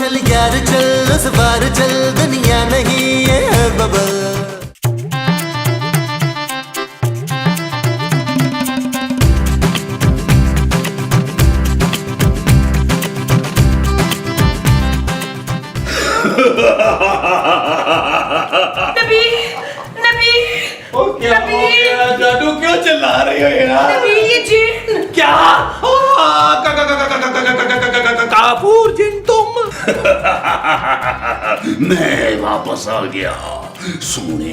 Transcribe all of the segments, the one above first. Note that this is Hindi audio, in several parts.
चल यार चल, उस बार चल, दुनिया नहीं ये है बबल। नबी, नबी, क्या हो गया? जादू क्यों चिल्ला रही हो यार? नबी ये जिन क्या? काफूर जिन तुम? मैं वापस आ गया सोने।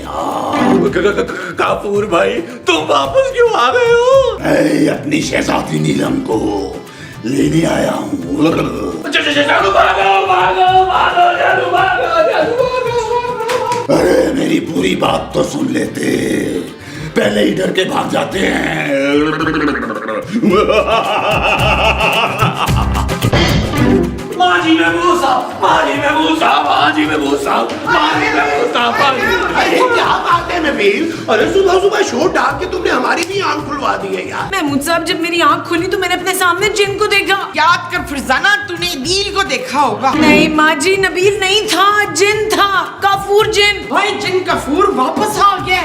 काफूर भाई तुम वापस क्यों आ गए हो? मैं अपनी शहजादी नीलम को लेने आया हूँ। जादू भागो भागो भागो, जादू भागो, जादू भागो। अरे मेरी पूरी बात तो सुन लेते, पहले ही डर के भाग जाते हैं। माजी में भूसा, माजी में भूसा, माजी में भूसा, माजी में भूसा। अरे क्या बात है नबील? अरे सुबह सुबह शोर डाल के तुमने हमारी भी आंख खुलवा दी है यार। महमूद साहब, जब मेरी आंख खुली तो मैंने अपने सामने जिन को देखा। याद कर फरजाना, तूने नील को देखा होगा। नहीं माँ जी, नबील नहीं था, जिन था, काफूर जिन। भाई जिन कफूर वापस आ गया।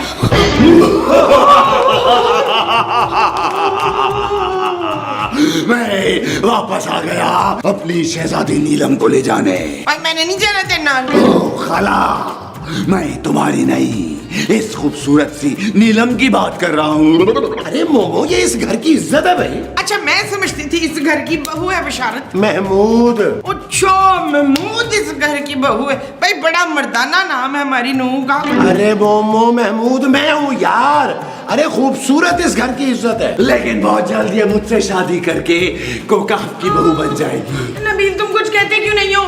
मैं वापस आ गया अपनी शहजादी नीलम को ले जाने। भाई मैंने नहीं जाना तेरे नाल। ओह खाला, मैं तुम्हारी नहीं इस खूबसूरत सी नीलम की बात कर रहा हूँ। अरे मोमो, ये इस घर की इज्जत है भाई। अच्छा मैं समझती थी इस घर की बहू है बशारत। महमूद। अच्छा महमूद इस घर की बहू है। भाई बड़ा मर्दाना नाम है हमारी नूह का। अरे मोमो, महमूद मैं हूँ यार। अरे खूबसूरत इस घर की इज्जत है, लेकिन बहुत जल्द ये मुझसे शादी करके कोकाफ की बहू बन जाएगी। नबील तुम कुछ कहते क्यों नहीं हो?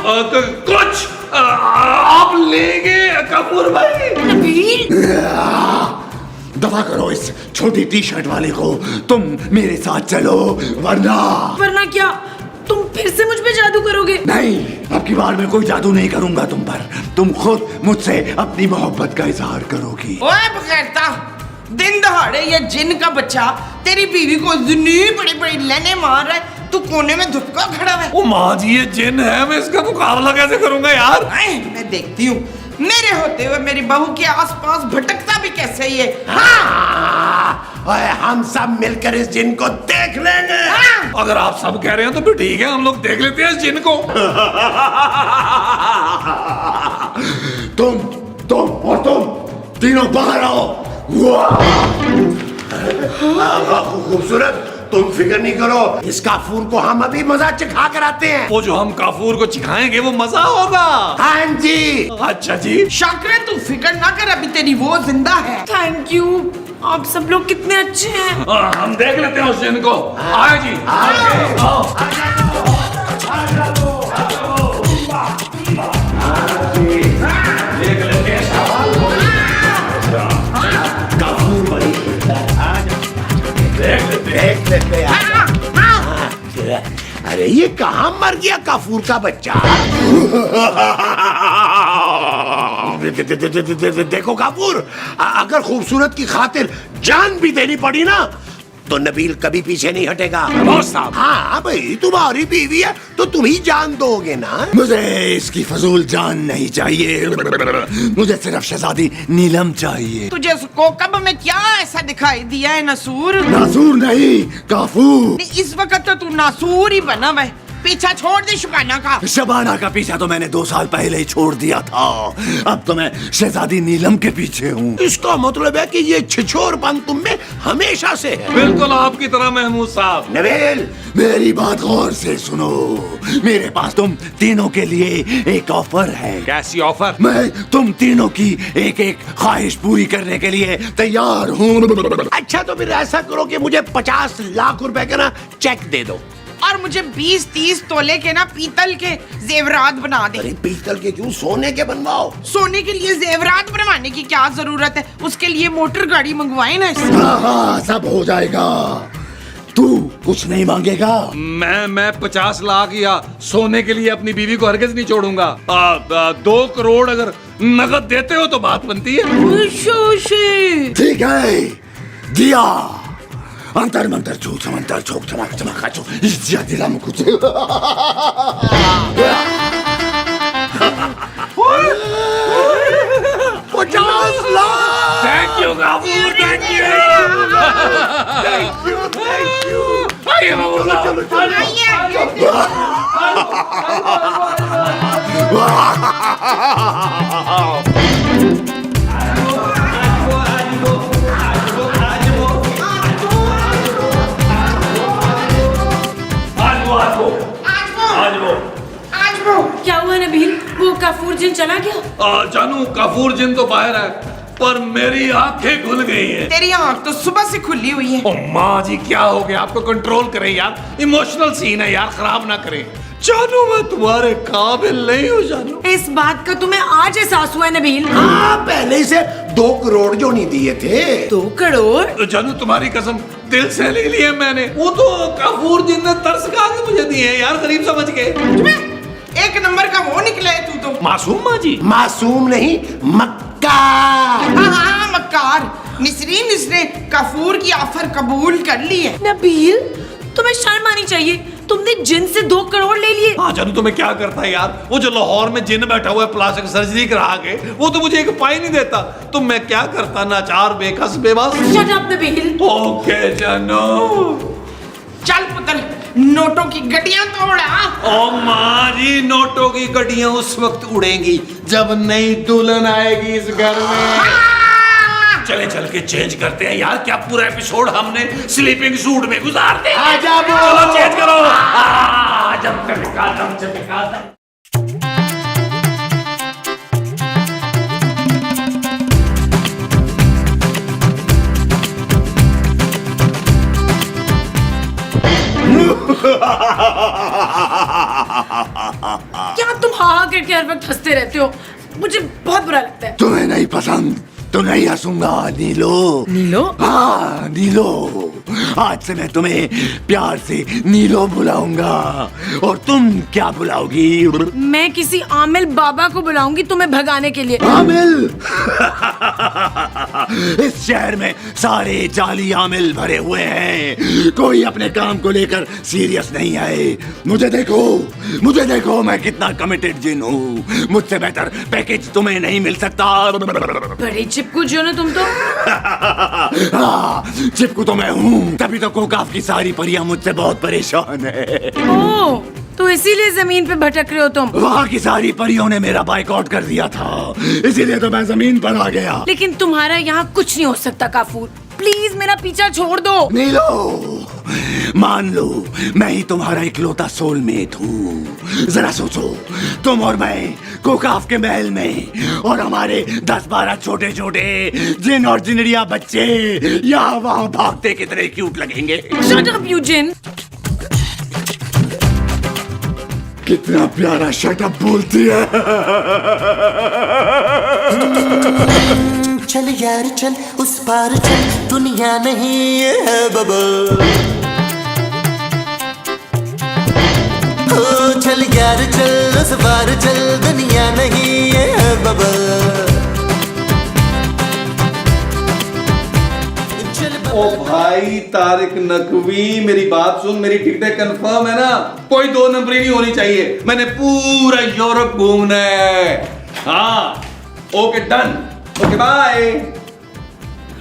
कुछ आप लेंगे कपूर भाई? नबील दफा करो इस छोटी टी शर्ट वाले को, तुम मेरे साथ चलो वरना। वरना क्या? तुम फिर से मुझ पे जादू करोगे? नहीं, अब की बार मैं कोई जादू नहीं करूंगा तुम पर। तुम खुद मुझसे अपनी मोहब्बत का इजहार करोगी। ओए बगैरता, दिन दहाड़े ये जिन का बच्चा तेरी बीवी को इतनी बड़ी बड़ी लेने मार रहा है, तू कोने में धुपका खड़ा है। ओ माँ जी, ये जिन है, मैं इसका मुकाबला कैसे करूंगा यार? मैं देखती हूँ मेरे होते हुए मेरी बहू के आसपास भटकता भी कैसे ये। ओए, हम सब मिलकर इस जिन को देख लेंगे। अगर आप सब कह रहे हैं तो फिर ठीक है, हम लोग देख लेते हैं इस जिन को। तुम और तुम तीनों बाहर आओ। खूबसूरत, तुम फिक्र नहीं करो, इस काफूर को हम अभी मजा चखा कर आते हैं। वो जो हम काफूर को चिखाएंगे वो मजा होगा। हाँ जी। अच्छा जी। शाकरे तू फिक्र ना कर, अभी तेरी वो जिंदा है। थैंक यू, आप सब लोग कितने अच्छे हैं। हम देख लेते हैं उस जिन को। आए जी, आओ। देख लेते हैं। काफूर बड़ी देख लेते हैं। अरे ये कहाँ मर गया काफूर का बच्चा? देखो काफूर, अगर खूबसूरत की खातिर जान भी देनी पड़ी ना तो नबील कभी पीछे नहीं हटेगा। हाँ भाई, तुम्हारी बीवी है तो तुम ही जान दोगे ना। मुझे इसकी फजूल जान नहीं चाहिए, मुझे सिर्फ शहजादी नीलम चाहिए। तुझे उस कोकब में क्या ऐसा दिखाई दिया है नसूर? नासूर नहीं, काफूर। इस वक्त तो तू नासूर ही बना है। पीछा छोड़ दे शबाना का। शबाना का पीछा तो मैंने 2 साल पहले ही छोड़ दिया था। अब तो मैं शहजादी नीलम के पीछे हूँ। इसका मतलब है कि ये छिछोरपन तुम में हमेशा से है। बिल्कुल आपकी तरह महमूद साहब। नबील, मेरी बात गौर से सुनो। मेरे पास तुम तीनों के लिए एक ऑफर है। कैसी ऑफर? मैं तुम तीनों की एक एक ख्वाहिश पूरी करने के लिए तैयार हूँ। अच्छा तो फिर ऐसा करो कि मुझे 50 लाख रुपए का ना चेक दे दो, और मुझे 20-30 तोले के ना पीतल के जेवरात बना दे। अरे पीतल के क्यों, सोने के बनवाओ। सोने के लिए जेवरात बनवाने की क्या जरूरत है? उसके लिए मोटर गाड़ी मंगवाए ना। हाँ, सब हो जाएगा। तू कुछ नहीं मांगेगा? मैं 50 लाख या सोने के लिए अपनी बीवी को हरगिज नहीं छोड़ूंगा। 2 करोड़ अगर नगद देते हो तो बात बनती है। ठीक है, दिया। अंतर मंतर चूक समंतर चौक चमक चमका चौक इज्जत दिला मुझे। क्या हुआ नबील? वो काफूर जिन चला गया? जानू काफूर जिन तो बाहर है, पर मेरी आंखें खुल गई हैं। तेरी आंख तो सुबह से खुली हुई है। ओ माँ जी, क्या हो गया? आपको कंट्रोल करें यार, इमोशनल सीन है यार, खराब ना करें। जानू मैं तुम्हारे काबिल नहीं हूँ जानू। इस बात का तुम्हें आज एहसास हुआ है नबील? हाँ, पहले से 2 करोड़ जो नहीं दिए थे। 2 करोड़? जानू तुम्हारी कसम दिल से ले लिए मैंने। वो तो काफूर जिन ने तरस खा के मुझे दिए हैं यार, गरीब समझ के। एक नंबर का वो निकला है तू तो। मासूम माँ जी? मासूम नहीं, मक्का। हाँ, मक्कार। निसरीन इसने काफूर की ऑफर कबूल कर ली है। नबील, तुम्हें शर्म आनी चाहिए। तुमने जिन से 2 करोड़ ले लिए। हाँ जानू, तुम्हें क्या करता है यार? वो जो लाहौर में जिन बैठा हुआ है प्लास्टिक सर्जरी करा के, वो तो मुझे एक पाई नहीं देता। तो मैं क्या करता, नाचार, बेकस, बेबस। Shut up Nabeel. ओके जानू। चल पुत्र, नोटों की गड्डियां तोड़ा। ओ माँ जी, नोटों की गड्डियां उस वक्त उड़ेंगी जब नई दुल्हन आएगी इस घर में। चले चल के चेंज करते हैं यार, क्या पूरा एपिसोड हमने स्लीपिंग सूट में गुजारते हैं। आजा वो। चलो चेंज करो। जब चमका दम चमका दम। क्या तुम हाँ करके हर वक्त हंसते रहते हो? मुझे बहुत बुरा लगता है। तुम्हें नहीं पसंद तो नहीं हंसूंगा नीलो। नीलो? हाँ नीलो, आज से मैं तुम्हें प्यार से नीलो बुलाऊंगा। और तुम क्या बुलाओगी? मैं किसी आमिल बाबा को बुलाऊंगी तुम्हें भगाने के लिए। आमिल? इस शहर में सारे जाली आमिल भरे हुए हैं, कोई अपने काम को लेकर सीरियस नहीं है। मुझे देखो मैं कितना कमिटेड जिन हूँ। मुझसे बेहतर पैकेज तुम्हें नहीं मिल सकता। बड़ी चिपकू जो ना तुम तो। हाँ, चिपकू तो मैं हूँ, तभी तो कोकाफ की सारी परियां मुझसे बहुत परेशान है। ओह, तो इसीलिए जमीन पे भटक रहे हो तुम? वहाँ की सारी परियों ने मेरा बाइकआउट कर दिया था, इसीलिए तो मैं जमीन पर आ गया। लेकिन तुम्हारा यहाँ कुछ नहीं हो सकता काफूर, प्लीज मेरा पीछा छोड़ दो। नीलो, मान लो मैं ही तुम्हारा इकलौता सोलमेट हूँ। जरा सोचो, तुम और मैं कोकाफ के महल में, और हमारे 10-12 छोटे छोटे जिन और जिनरिया बच्चे यहाँ वहाँ भागते कितने क्यूट लगेंगे। शट अप यू जिन। कितना प्यारा शटअप बोलती है। चल यार चल, उस पार चल, दुनिया नहीं ये है बबल। ओ चल यार चल, उस पार चल, दुनिया नहीं ये है बबल। ओ भाई तारिक नकवी, मेरी बात सुन, मेरी टिकटें कंफर्म है ना? कोई 2 नंबरी नहीं होनी चाहिए। मैंने पूरा यूरोप घूमना है। हाँ, okay done, okay bye.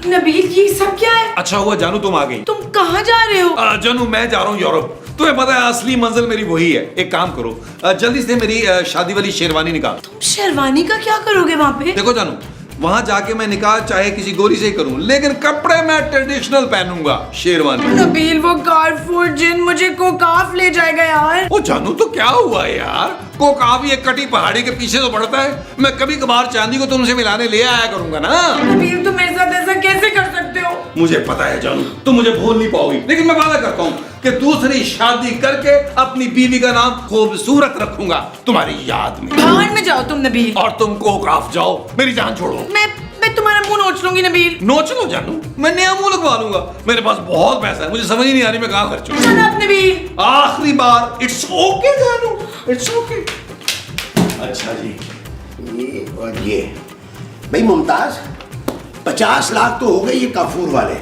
Nabeel, ये सब क्या है? अच्छा हुआ जानू तुम आ गई। तुम कहाँ जा रहे हो? जानू मैं जा रहा हूँ यूरोप। तुम्हें पता है असली मंजिल मेरी वही है। एक काम करो, जल्दी से मेरी शादी वाली शेरवानी निकाल। तुम शेरवानी का क्या करोगे वहाँ पे? देखो जानू, वहां जाके मैं निकाह चाहे किसी गोरी से ही करूं, लेकिन कपड़े मैं ट्रेडिशनल पहनूंगा, शेरवानी। नबील, वो कारफूर जिन मुझे कोकाफ ले जाएगा यार। ओ जानू, तो क्या हुआ यार? कोकाफ ये कटी पहाड़ी के पीछे तो पड़ता है। मैं कभी कभार चांदी को तुमसे मिलाने ले आया करूंगा ना। नबील, तुम मेरे साथ ऐसा कैसे कर सकते हो? मुझे पता है जानू, तुम मुझे भूल नहीं पाओगी, लेकिन मैं वादा करता हूँ कि दूसरी शादी करके अपनी बीवी का नाम खूबसूरत रखूंगा तुम्हारी याद में। भाड़ में जाओ तुम नबील। और तुम कोकाफ जाओ, मेरी जान छोड़ो। मैं तुम्हारा मुंह नोच लूंगी नबील। नोच लो जानू, मैं नया मुंह लगवा लूंगा। मेरे पास बहुत पैसा है, मुझे समझ ही नहीं आ रही मैं कहाँ खर्चूं। Shut up Nabeel. आखिरी बार, इट्स ओके जानू, इट्स ओके। अच्छा जी, ये और ये भाई मुमताज, 50 लाख तो हो गए ये काफूर वाले,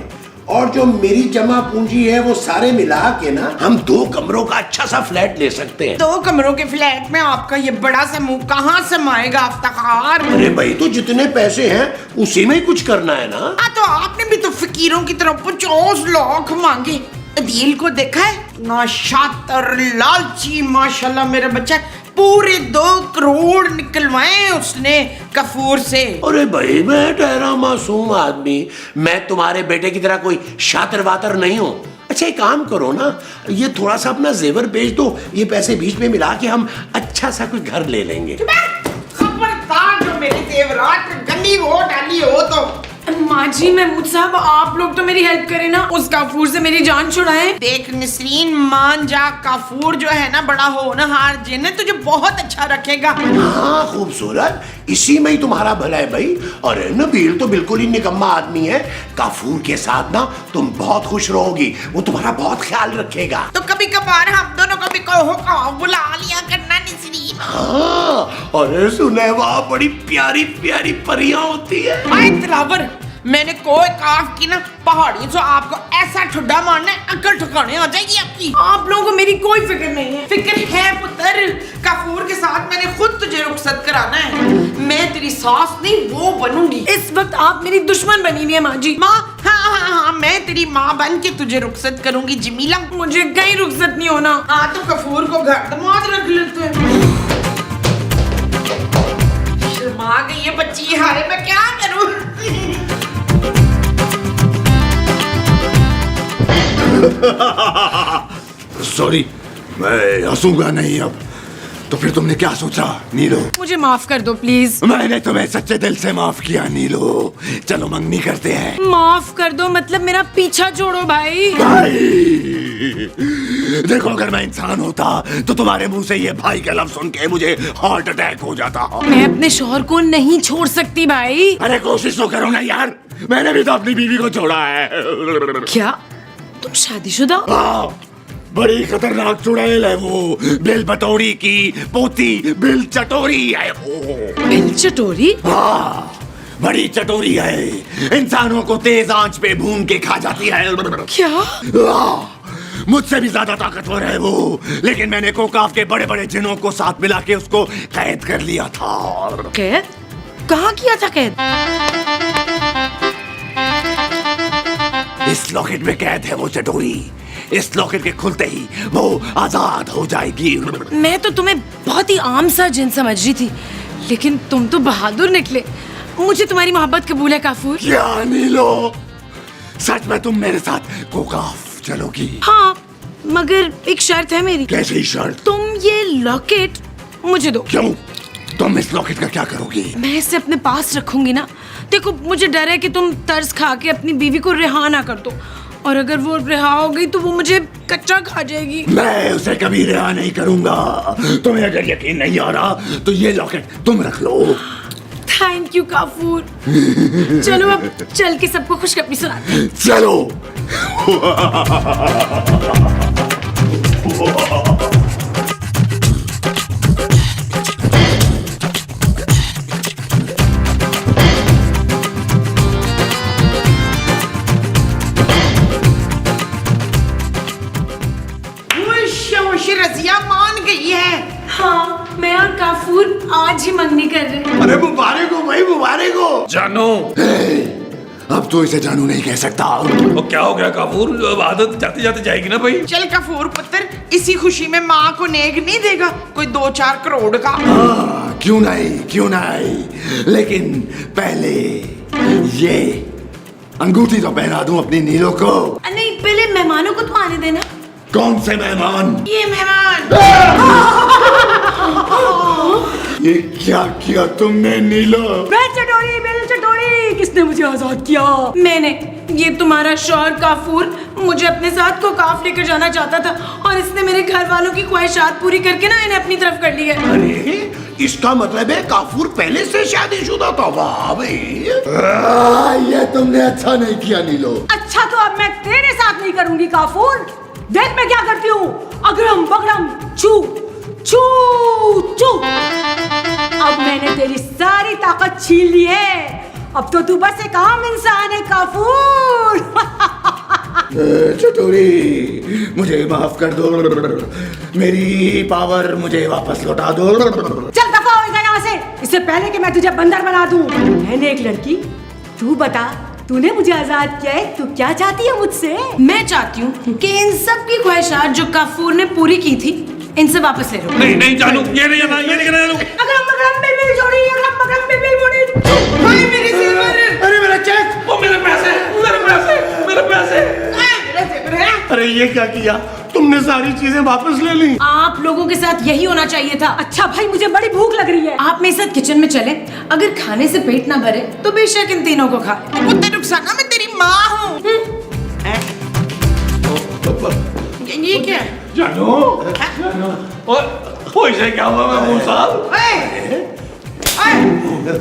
और जो मेरी जमा पूंजी है वो सारे मिला के ना हम 2 कमरों का अच्छा सा फ्लैट ले सकते हैं। 2 कमरों के फ्लैट में आपका ये बड़ा सा मुंह कहाँ समाएगा अफ्तार? अरे भाई, तो जितने पैसे हैं उसी में ही कुछ करना है ना। तो आपने भी तो फकीरों की तरफ 50 लाख मांगे। अदील को देखा है ना, शातर लालची माशाल्लाह मेरा बच्चा, पूरे 2 करोड़ निकलवाए उसने कफूर से। अरे भाई मैं ठहरा मासूम आदमी, मैं तुम्हारे बेटे की तरह कोई शातिर वातर नहीं हूँ। अच्छा एक काम करो ना, ये थोड़ा सा अपना जेवर बेच दो, ये पैसे बीच में मिला के हम अच्छा सा कोई घर ले लेंगे। खबरदार जो मेरे जेवरात गंदी हो डाली हो तो। माँ जी महमूद साहब, आप लोग तो मेरी हेल्प करें ना, उस काफूर से मेरी जान छुड़ाएं। देख नसरीन, मान जा, काफूर जो है ना बड़ा होनहार जिन है, तुझे बहुत अच्छा रखेगा। हाँ खूबसूरत, इसी में ही तुम्हारा भला है भाई। और नबील तो बिल्कुल ही निकम्मा आदमी है, काफूर के साथ ना तुम बहुत खुश रहोगी, वो तुम्हारा बहुत ख्याल रखेगा। तो कभी कभार हम दोनों को भी कहो बुला लिया करना नसरीन। हाँ, और सुने वहाँ बड़ी प्यारी प्यारी परियां होती है। आए दिलावर, मैंने कोई काफ की ना पहाड़ियों से आपको ऐसा ठुड्डा मारना है, अकल ठिकाने आ जाएगी आपकी। आप लोगों को मेरी कोई फिक्र नहीं है। फिक्र है पुत्र, काफूर के साथ मैंने खुद तुझे रुखसत कराना है। मैं तेरी सास नहीं वो बनूंगी। इस वक्त आप मेरी दुश्मन बनी हुई है माँ जी। माँ, हाँ, मैं तेरी माँ बन के तुझे रुखसत करूंगी जमीला। मुझे कहीं रुखसत नहीं होना। हाँ तो कफूर को घर दमाद रख लेते हैं। शर्मा गई है बच्ची, हाय मैं क्या करूं। सॉरी, मैं हंसूंगा नहीं अब। तो फिर तुमने क्या सोचा नीलो? मुझे माफ कर दो प्लीज। मैंने तुम्हें सच्चे दिल से माफ किया नीलो। चलो मंगनी करते हैं। माफ कर दो मतलब मेरा पीछा छोड़ो भाई। भाई देखो, अगर मैं इंसान होता तो तुम्हारे मुंह से ये भाई का लफ्ज सुन के मुझे हार्ट अटैक हो जाता। मैं अपने शौहर को नहीं छोड़ सकती भाई। अरे कोशिश तो करो ना यार, मैंने भी तो अपनी बीवी को छोड़ा है। क्या तुम शादीशुदा? हाँ, बड़ी खतरनाक चुड़ैल है वो। बिल बटोरी की पोती बिल चटोरी है वो। बिल चटोरी? हाँ, बड़ी चटोरी है, इंसानों को तेज आंच पे भून के खा जाती है। क्या? मुझसे भी ज्यादा ताकतवर है वो, लेकिन मैंने कोकाफ के बड़े बड़े जिनों को साथ मिला के उसको कैद कर लिया था। कैद? कहाँ किया था कैद? इस लॉकेट में कैद है वो चटोरी। इस लॉकेट के खुलते ही वो आजाद हो जाएगी। मैं तो तुम्हें बहुत ही आम सा जिन समझ रही थी, लेकिन तुम तो बहादुर निकले। मुझे तुम्हारी मोहब्बत कबूल है काफूर। क्या नीलो, सच में तुम मेरे साथ कोकाफ चलोगी? हाँ, मगर एक शर्त है मेरी। कैसी शर्त? तुम ये लॉकेट मुझे दो। क्यों? तुम इस लॉकेट का क्या करोगी? मैं इसे अपने पास रखूंगी ना। देखो मुझे डर है कि तुम तर्स खा के अपनी बीवी को रिहा ना कर दो, और अगर वो रिहा हो गई तो वो मुझे कच्चा खा जाएगी। मैं उसे कभी रिहा नहीं करूंगा। तुम्हें अगर यकीन नहीं आ रहा तो ये लॉकेट तुम रख लो। Thank you Kafur. चलो अब चल के सबको खुशखबरी सुनाते हैं। चलो। रजिया मान गई है। हाँ, मैं और काफूर आज ही मंगनी कर रहे हैं। अरे मुबारक हो भाई, मुबारक हो। जानू, अब तो इसे जानू नहीं कह सकता। वो क्या हो गया काफूर? अब आदत जाते जाते जाएगी ना भाई। चल कफूर पुत्र, इसी खुशी में माँ को नेक नहीं देगा कोई 2-4 करोड़ का? क्यों नहीं, लेकिन पहले ये अंगूठी तो पहना दूं अपनी नीलो को। नहीं, पहले मेहमानों को तो आने देना। कौन से मेहमान? ये मेहमान। ये क्या किया तुमने नीलो? बिल चटोरी, किसने मुझे आजाद किया? मैंने। ये तुम्हारा शौहर काफूर मुझे अपने साथ कोकाफ लेकर जाना चाहता था, और इसने मेरे घर वालों की ख्वाहिशात पूरी करके ना इन्हें अपनी तरफ कर लिया। अरे इसका मतलब है काफूर पहले से शादीशुदा था। वाह भाई, ये तुमने अच्छा नहीं किया नीलो। अच्छा तो अब मैं तेरे साथ नहीं करूंगी काफूर। देख मैं क्या करती हूँ, अगरम बगरम चू चू चू। अब मैंने तेरी सारी ताकत छीन ली है, अब तो तू बस एक आम इंसान है काफूर। चटोरी, मुझे माफ कर दो, मेरी पावर मुझे वापस लौटा दो। चल दफा हो जा यहाँ से, इससे पहले कि मैं तुझे बंदर बना दूं। मैंने एक लड़की, तू बता, तूने मुझे आजाद किया है, तू क्या चाहती है मुझसे? मैं चाहती हूँ कि इन सब की ख्वाहिशात जो काफूर ने पूरी की थी इनसे वापस ले लो। नहीं नहीं जानू, ये नहीं जाना, ये नहीं जाना। अगरम बगरम बिलबिल जोड़ी, अगरम बगरम बिलबिल मोड़ी। भाई मेरे जेवर, अरे मेरा चेक, वो मेरे पैसे, मेरे पैसे, मेरे पैसे। मेरे जेवर है। अरे ये क्या किया तुमने, सारी चीजें वापस ले ली। आप लोगों के साथ यही होना चाहिए था। अच्छा भाई मुझे बड़ी भूख लग रही है। आप मेरे साथ किचन में चले, अगर खाने से पेट ना भरे तो बेशक इन तीनों को खा ले। कुत्ते रुखसाना, मैं तेरी माँ हूँ। ये क्या है? जानू, और इसे क्या हुआ महमूद साहब?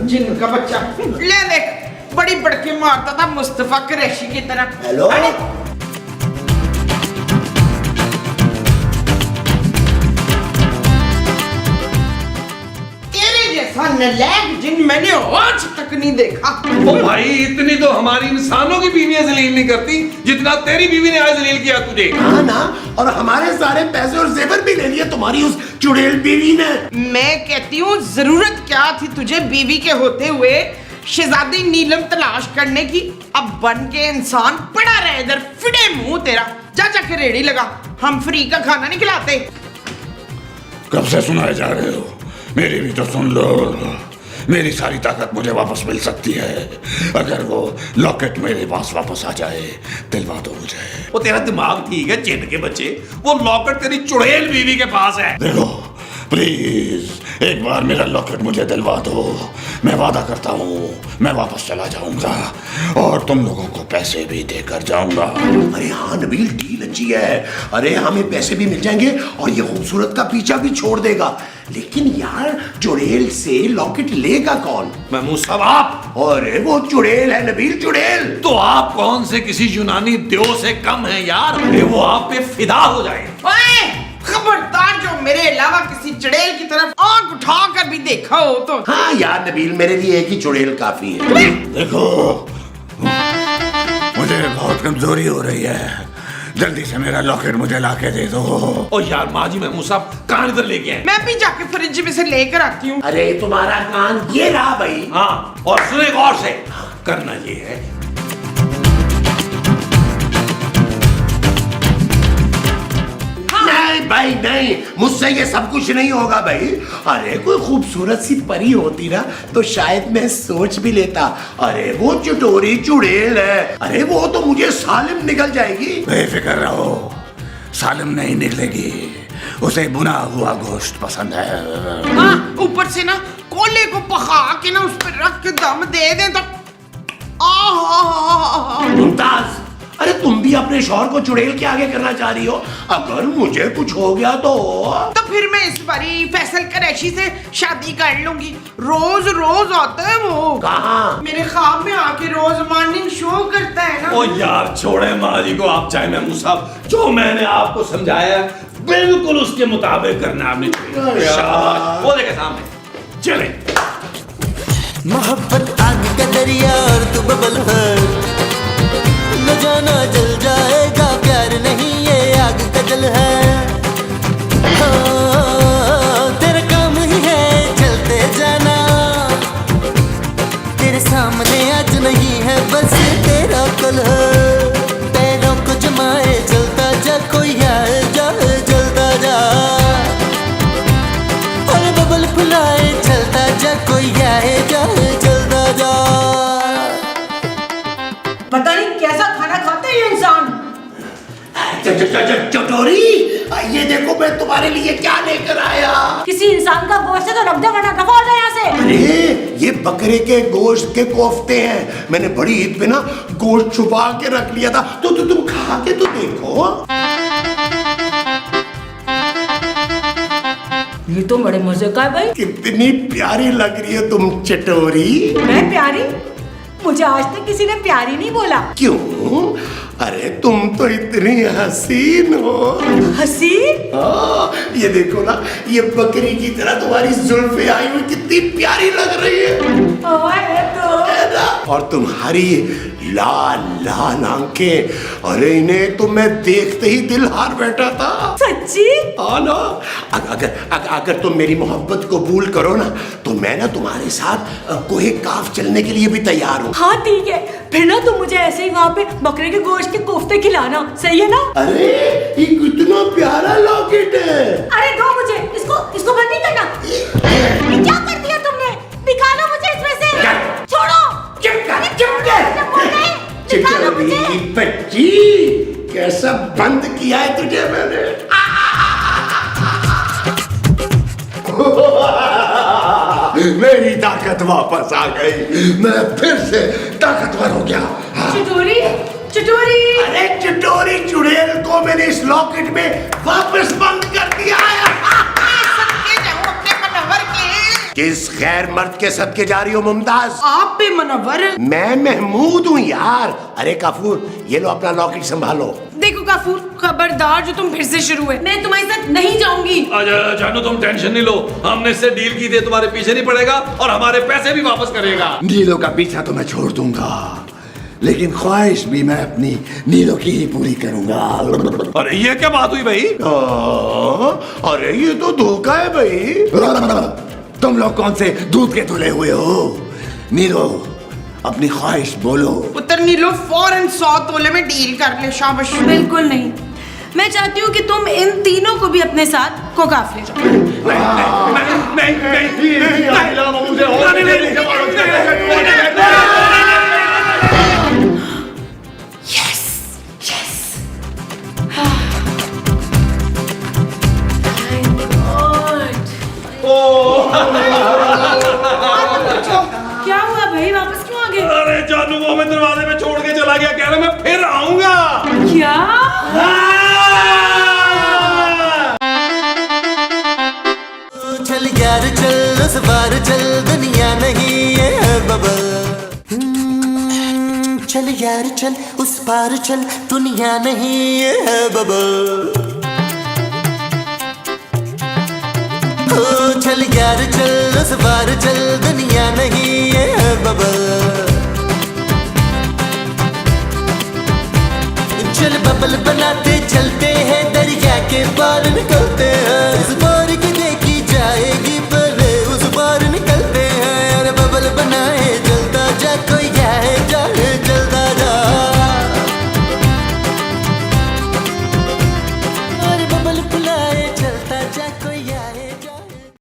जिन का बच्चा ले देख, बड़ी बड़के मारता था मुस्तफा कुरैशी की तरह। हेलो? तेरे जैसा नलायक जिन मैंने आज तक नहीं देखा। ओ भाई, इतनी तो हमारी इंसानों की बीवियां जलील नहीं करती जितना तेरी बीवी ने आज जलील किया तुझे। हाँ ना, और हमारे सारे पैसे और जेवर भी ले लिए तुम्हारी उस चुड़ैल बीवी ने। मैं कहती हूँ जरूरत क्या थी तुझे बीवी के होते हुए शहजादी नीलम तलाश करने की। अब बन के इंसान पड़ा रहे इधर, फिडे मुंह तेरा। जा जाके रेड़ी लगा, हम फ्री का खाना नहीं खिलाते। कब से सुनाए जा रहे हो, मेरी भी तो सुन लो। मेरी सारी ताकत मुझे वापस मिल सकती है अगर वो लॉकेट मेरे पास वापस आ जाए। दिलवा दो मुझे। वो तेरा दिमाग ठीक है चिन के बच्चे, वो लॉकेट तेरी चुड़ैल बीवी के पास है। देखो प्लीज एक बार मेरा लॉकेट मुझे दिलवा दो, मैं वादा करता हूँ मैं वापस चला जाऊंगा और तुम लोगों को पैसे भी देकर जाऊंगा। अरे हाँ नबील, डील अच्छी है। अरे हमें पैसे भी मिल जाएंगे और ये खूबसूरत का पीछा भी छोड़ देगा। लेकिन यार चुड़ैल से लॉकेट लेगा कौन? महमूद साहब आप। अरे वो चुड़ैल है नबील, चुड़ैल। तो आप कौन से किसी यूनानी देव से कम है यार? अरे वो आप पे फिदा हो जाए। ओए, खबरदार जो मेरे अलावा किसी चुड़ैल की तरफ आंख उठाकर भी देखा हो तो। हाँ यार नबील, मेरे लिए एक ही चुड़ैल काफी है। देखो मुझे बहुत कमजोरी हो रही है, जल्दी से मेरा लॉकेट मुझे लाके दे दो। ओ यार माजी महमूद साहब कहां इधर लेके आए? मैं भी जाके फ्रिज में से लेकर आती हूँ। अरे तुम्हारा कान ये रहा भाई। हाँ, और सुने गौर से, करना ये है नहीं भाई नहीं, मुझसे ये सब कुछ नहीं होगा भाई। अरे कोई खूबसूरत सी परी होती ना तो शायद मैं सोच भी लेता। अरे वो चटोरी चुड़ैल है, अरे वो तो मुझे सालिम निकल जाएगी। बेफिक्र रहो, सालिम नहीं निकलेगी, उसे भुना हुआ गोश्त पसंद है। हाँ, ऊपर से ना कोले को पका के ना उस पर रख के दम दे दे तो मुमताज, अरे तुम भी अपने शौहर को चुड़ैल के आगे करना चाह रही हो? अगर मुझे कुछ हो गया तो फिर मैं इस बारी फैसल कुरैशी से शादी कर लूंगी। रोज रोज आता है वो। कहाँ? मेरे ख्वाब में आके रोज मॉर्निंग शो करता है ना। ओ यार छोड़े माजी को आप, चाहे महमूद साहब जो मैंने आपको समझाया बिल्कुल उसके मुताबिक करना आपने। शाबाश, वो देखे सामने, चले। मोहब्बत आग का दरिया और तू बबल है, न जाना जल जाएगा प्यार नहीं ये आग का जल है। हाँ, तेरा काम ही है चलते जाना, तेरे सामने आज नहीं है बस तेरा कल है। पैरों को जमाए चलता जा, कोई आए जाए जलता जा, और बबल फुलाए चलता जा, कोई आए जाए जलता जा। पता नहीं कैसा खाना खाते हैं ये इंसान। चटोरी, ये देखो मैं तुम्हारे लिए क्या लेकर आया। किसी इंसान का गोश्त है तो रख दे वरना दफा हो जाए यहाँ से। अरे ये बकरे के गोश्त के कोफ्ते हैं, मैंने बड़ी ईद पे ना गोश्त छुपा के रख लिया था, तो तुम खा के तो देखो। ये तो बड़े मजे का है भाई। कितनी प्यारी लग रही है तुम चटोरी। मैं प्यारी? मुझे आज तक किसी ने प्यारी नहीं बोला। क्यों? अरे तुम तो इतनी हसीन हो। हसीन? हाँ, ये देखो ना, ये बकरी की तरह तुम्हारी जुल्फे आई हुई कितनी प्यारी लग रही है। ओए तो और तुम्हारी लाल लाल आंखें, अरे इन्हें तो मैं देखते ही दिल हार बैठा था। सच्ची? हाँ ना। अगर तुम मेरी मोहब्बत कबूल करो ना, तो मैं ना तुम्हारे साथ कोहे काफ चलने के लिए भी तैयार हूँ। हाँ ठीक है, फिर ना तुम मुझे ऐसे ही वहाँ पे बकरे के गोश्त के कोफ्ते खिलाना, सही है ना? अरे ये कितना प्यारा लॉकेट है। अरे दो मुझे, इसको बंद नहीं करना। क्या कर दिया तुमने? निकालो मुझे इसमें से। छोड़ो। चुप कर। निकालो मुझे। बच्ची, कैसा बंद किया है तुझे मैंने। मेरी ताकत वापस आ गई, मैं फिर से ताकतवर हो गया। चटोरी, चटोरी। अरे चटोरी चुड़ैल को मैंने इस लॉकेट में वापस बंद कर दिया है। सदके जाऊं अपने मनवर के। किस गैर मर्द के सदके जा रही हो मुमताज? आप पे मनवर। मैं महमूद हूँ यार। अरे काफूर, ये लो अपना लॉकेट संभालो। देखो काफूर, खबरदार जो तुम फिर से शुरू है, मैं तुम्हारे साथ नहीं जाऊंगी। जानू तुम टेंशन नहीं लो, हमने इससे डील की थी, तुम्हारे पीछे नहीं पड़ेगा और हमारे पैसे भी वापस करेगा। नीलो का पीछा तो मैं छोड़ दूंगा, लेकिन ख्वाहिश भी मैं अपनी नीलो की ही पूरी करूंगा। अरे ये क्या बात हुई भाई? अरे ये तो धोखा है भाई। तुम लोग कौन से दूध के धुले हुए हो? नीलो, अपनी ख्वाहिश बोलो। पुत्र नीलो फौरन 100 तोले में डील कर ले। शाबाश। बिल्कुल नहीं, मैं चाहती हूँ कि तुम इन तीनों को भी अपने साथ कोकाफ ले जाओ। क्या हुआ भाई, वापस क्यों आ गए? अरे जानू वो मैं दरवाजे में छोड़ के चला गया, कह रहा मैं फिर आऊंगा। क्या? चल यार चल, उस बार चल, दुनिया नहीं है बबल। चल यार चल, उस पार चल, दुनिया नहीं है बबल। चल यार चल, उस बार चल, दुनिया नहीं है बबल। चल बबल बनाते चलते हैं, दरिया के पार निकलते हैं।